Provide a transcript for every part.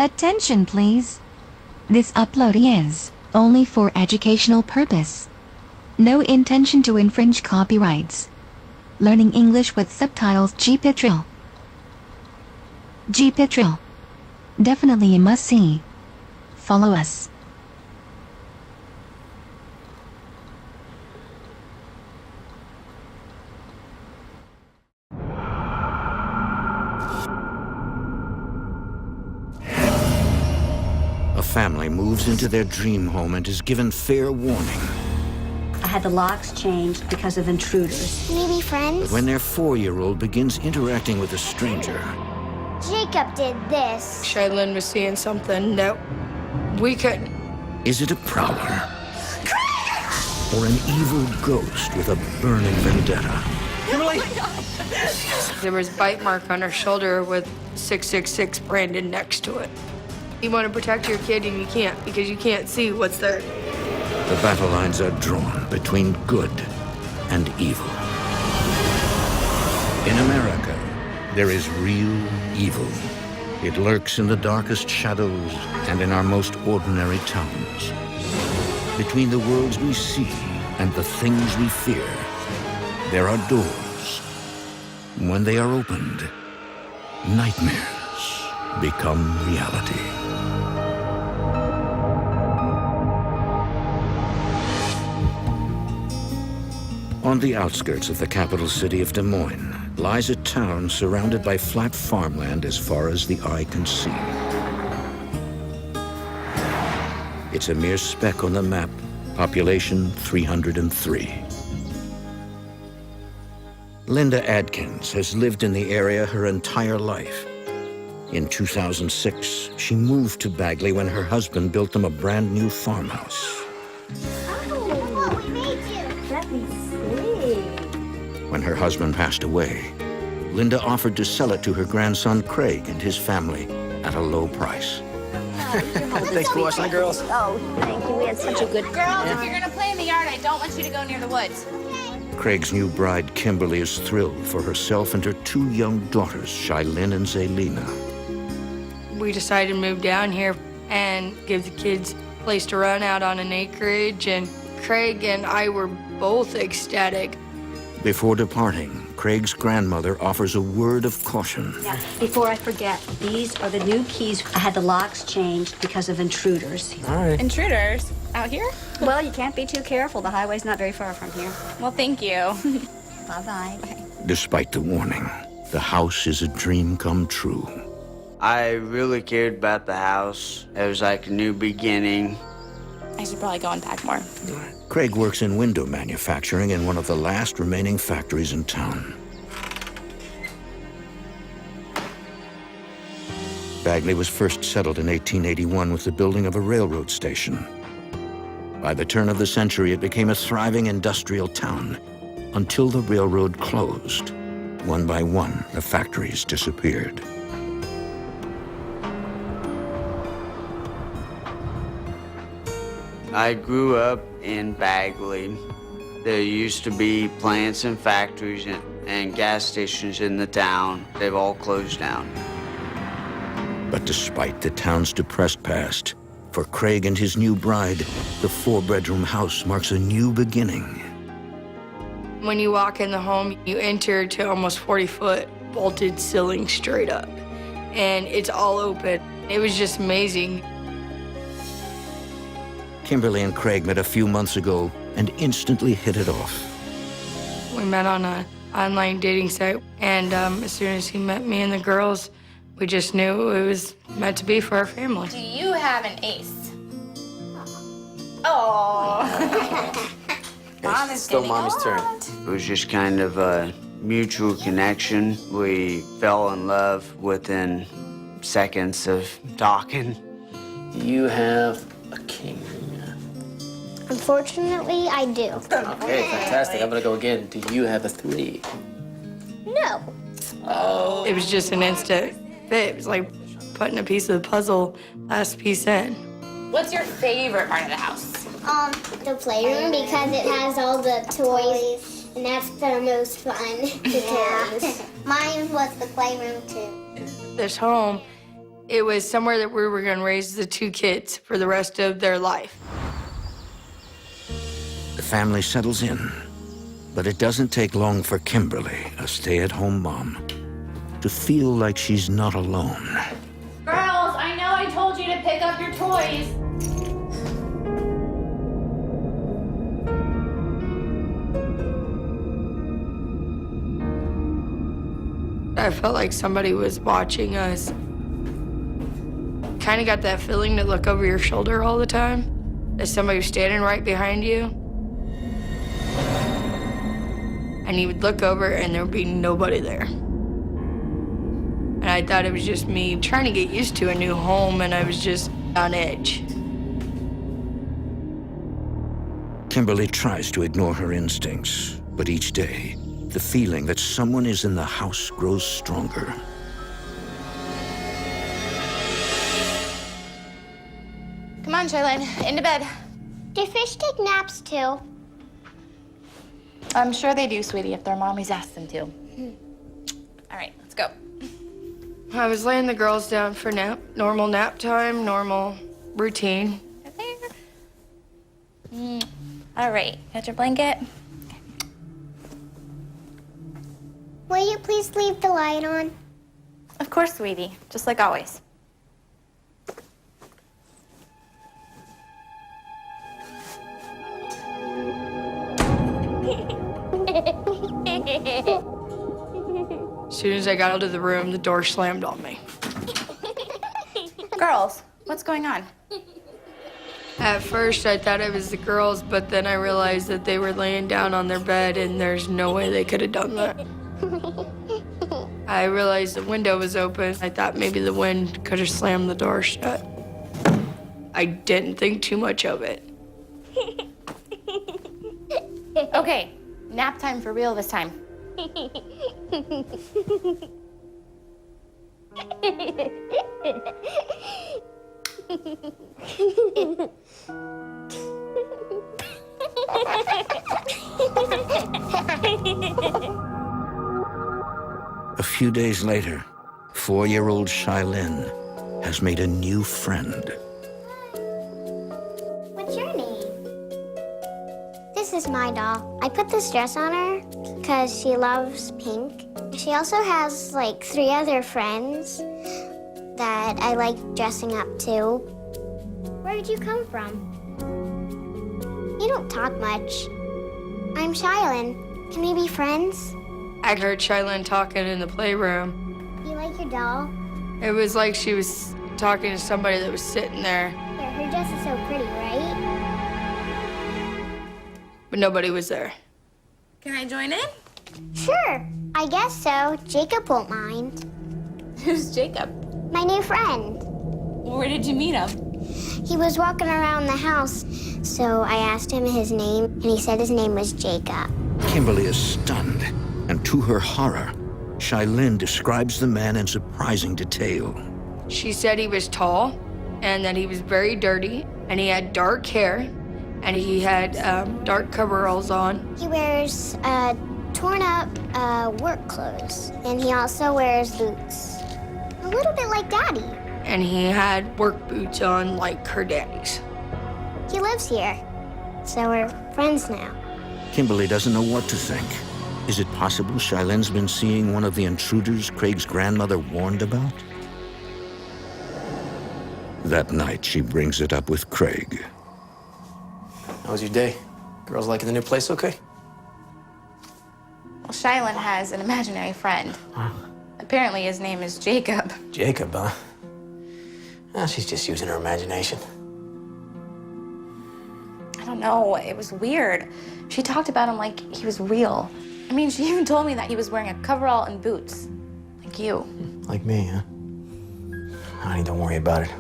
Attention please. This upload is only for educational purpose. No intention to infringe copyrights. Learning English with subtitles. GPITRAL. GPITRAL. Definitely a must-see. Follow us. A family moves into their dream home and is given fair warning. I had the locks changed because of intruders. Maybe friends? But when their 4-year-old begins interacting with a stranger, Jacob did this. Shaylin was seeing something that we couldn't. is it a prowler? Or an evil ghost with a burning vendetta? There was a bite mark on her shoulder with 666 branded next to it. You want to protect your kid and you can't because you can't see what's there. The battle lines are drawn between good and evil. In America, there is real evil. It lurks in the darkest shadows and in our most ordinary towns. Between the worlds we see and the things we fear, there are doors. When they are opened, nightmares become reality. On the outskirts of the capital city of Des Moines lies a town surrounded by flat farmland as far as the eye can see. It's a mere speck on the map, population 303. Linda Adkins has lived in the area her entire life. In 2006, she moved to Bagley when her husband built them a brand new farmhouse. Oh, we made you. Let me see. When her husband passed away, Linda offered to sell it to her grandson Craig and his family at a low price. Thanks for watching the girls. Oh, thank you. We had such a good Girls, if you're gonna play in the yard, I don't want you to go near the woods. Craig's new bride, Kimberly, is thrilled for herself and her 2 young daughters, Shaylin and Zaylina. We decided to move down here and give the kids a place to run out on an acreage, and Craig and I were both ecstatic. Before departing, Craig's grandmother offers a word of caution. Yeah. Before I forget, these are the new keys. I had the locks changed because of intruders. All right. Intruders? Out here? Well, you can't be too careful. The highway's not very far from here. Well, thank you. Bye-bye. Despite the warning, the house is a dream come true. I really cared about the house. It was like a new beginning. I should probably go unpack more. Craig works in window manufacturing in one of the last remaining factories in town. Bagley was first settled in 1881 with the building of a railroad station. By the turn of the century, it became a thriving industrial town until the railroad closed. One by one, the factories disappeared. I grew up in Bagley. There used to be plants and factories and gas stations in the town. They've all closed down. But despite the town's depressed past, for Craig and his new bride, the 4-bedroom house marks a new beginning. When you walk in the home, you enter to almost 40-foot vaulted ceiling straight up, and it's all open. It was just amazing. Kimberly and Craig met a few months ago and instantly hit it off. We met on an online dating site, and as soon as he met me and the girls, we just knew it was meant to be for our family. Do you have an ace? Oh. Mom is Still getting mommy's turn. hot. It was just kind of a mutual connection. We fell in love within seconds of talking. You have a king. Unfortunately, I do. Okay, fantastic. I'm gonna go again. Do you have a 3? No. Oh. It was just an instant fit. It was like putting a piece of the puzzle, last piece in. What's your favorite part of the house? The playroom because it has all the toys, and that's the most fun to use. Mine was the playroom too. This home It was somewhere that we were going to raise the 2 kids for the rest of their life. The family settles in, but it doesn't take long for Kimberly, a stay-at-home mom, to feel like she's not alone. Girls, I know I told you to pick up your toys. I felt like somebody was watching us. Kind of got that feeling to look over your shoulder all the time, that somebody was standing right behind you. And you would look over and there would be nobody there. And I thought it was just me trying to get used to a new home, and I was just on edge. Kimberly tries to ignore her instincts, but each day, the feeling that someone is in the house grows stronger. Come on, Charlene, into bed. Do fish take naps too? I'm sure they do, sweetie, if their mommies ask them to. All right, let's go. I was laying the girls down for nap, normal nap time, normal routine. There. All right, got your blanket? Will you please leave the light on? Of course, sweetie, just like always. As soon as I got out of the room, the door slammed on me. Girls, what's going on? At first, I thought it was the girls, but then I realized that they were laying down on their bed, and there's no way they could have done that. I realized the window was open. I thought maybe the wind could have slammed the door shut. I didn't think too much of it. Okay, nap time for real this time. A few days later, 4-year-old Shailin has made a new friend. What's your name? This is my doll. I put this dress on her because she loves pink. She also has like 3 other friends that I like dressing up to. Where did you come from? You don't talk much. I'm Shailin. Can we be friends? I heard Shailin talking in the playroom. You like your doll? It was like she was talking to somebody that was sitting there, Yeah, her dress is so pretty, right? but nobody was there. Can I join in? Sure, I guess so. Jacob won't mind. Who's Jacob? My new friend. Where did you meet him? He was walking around the house, so I asked him his name, and he said his name was Jacob. Kimberly is stunned, and to her horror, Shailin describes the man in surprising detail. She said he was tall and that he was very dirty and he had dark hair and he had dark coveralls on. He wears torn up work clothes, and he also wears boots. A little bit like Daddy. And he had work boots on like her daddy's. He lives here, so we're friends now. Kimberly doesn't know what to think. Is it possible Shailin's been seeing one of the intruders Craig's grandmother warned about? That night, she brings it up with Craig. How was your day? Girls liking the new place okay? Well, Shailin has an imaginary friend. Apparently his name is Jacob. Jacob, huh? Well, she's just using her imagination. I don't know, it was weird. She talked about him like he was real. I mean, she even told me that he was wearing a coverall and boots. Like you. Like me, huh? Honey, don't worry about it.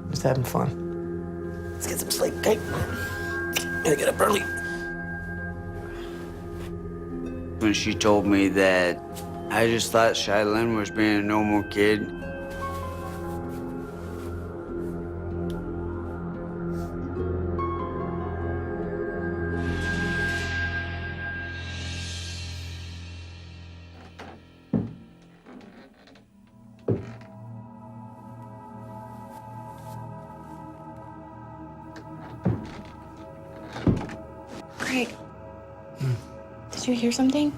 Just having fun. Let's get some sleep, okay? Gotta get up early. When she told me that, I just thought Shailin was being a normal kid. Craig, did you hear something?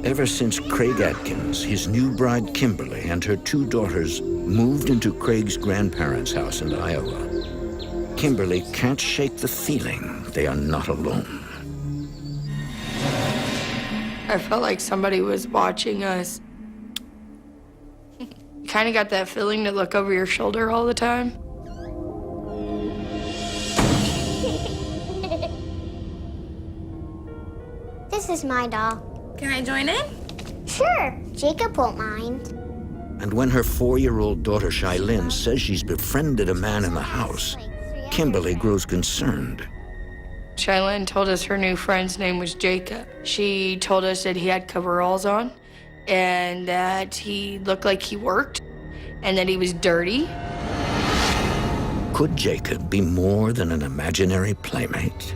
Ever since Craig Atkins, his new bride Kimberly, and her 2 daughters moved into Craig's grandparents' house in Iowa, Kimberly can't shake the feeling they are not alone. I felt like somebody was watching us. You kind of got that feeling to look over your shoulder all the time. This is my doll. Can I join in? Sure, Jacob won't mind. And when her 4-year-old daughter Shailyn says she's befriended a man in the house, Kimberly grows concerned. Shailyn told us her new friend's name was Jacob. She told us that he had coveralls on and that he looked like he worked and that he was dirty. Could Jacob be more than an imaginary playmate?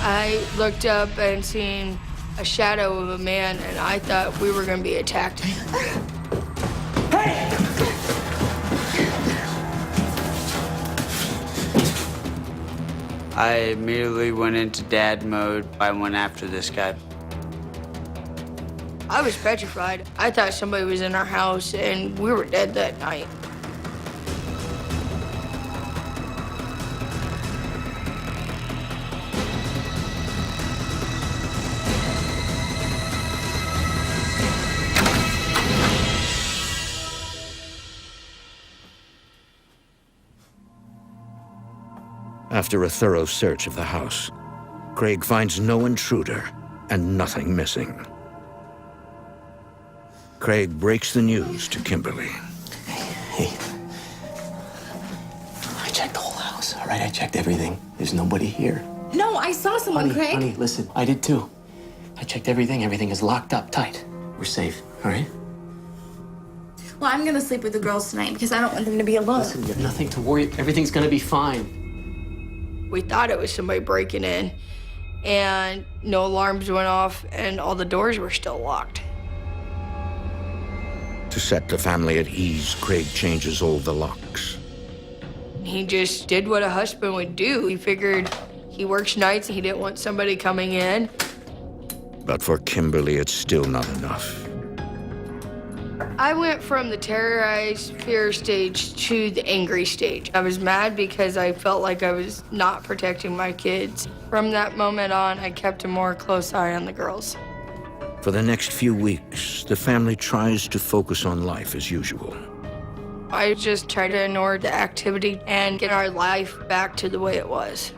I looked up and seen a shadow of a man, and I thought we were going to be attacked. Hey! I immediately went into dad mode. I went after this guy. I was petrified. I thought somebody was in our house, and we were dead that night. After a thorough search of the house, Craig finds no intruder and nothing missing. Craig breaks the news to Kimberly. Hey. I checked the whole house, all right? I checked everything. There's nobody here. No, I saw someone, Craig. Honey, listen, I did too. I checked everything. Everything is locked up tight. We're safe, all right? Well, I'm gonna sleep with the girls tonight because I don't want them to be alone. Listen, you have nothing to worry. Everything's gonna be fine. We thought it was somebody breaking in, and no alarms went off, and all the doors were still locked. To set the family at ease, Craig changes all the locks. He just did what a husband would do. He figured he works nights, he didn't want somebody coming in. But for Kimberly, it's still not enough. I went from the terrorized fear stage to the angry stage. I was mad because I felt like I was not protecting my kids. From that moment on, I kept a more close eye on the girls. For the next few weeks, the family tries to focus on life as usual. I just tried to ignore the activity and get our life back to the way it was.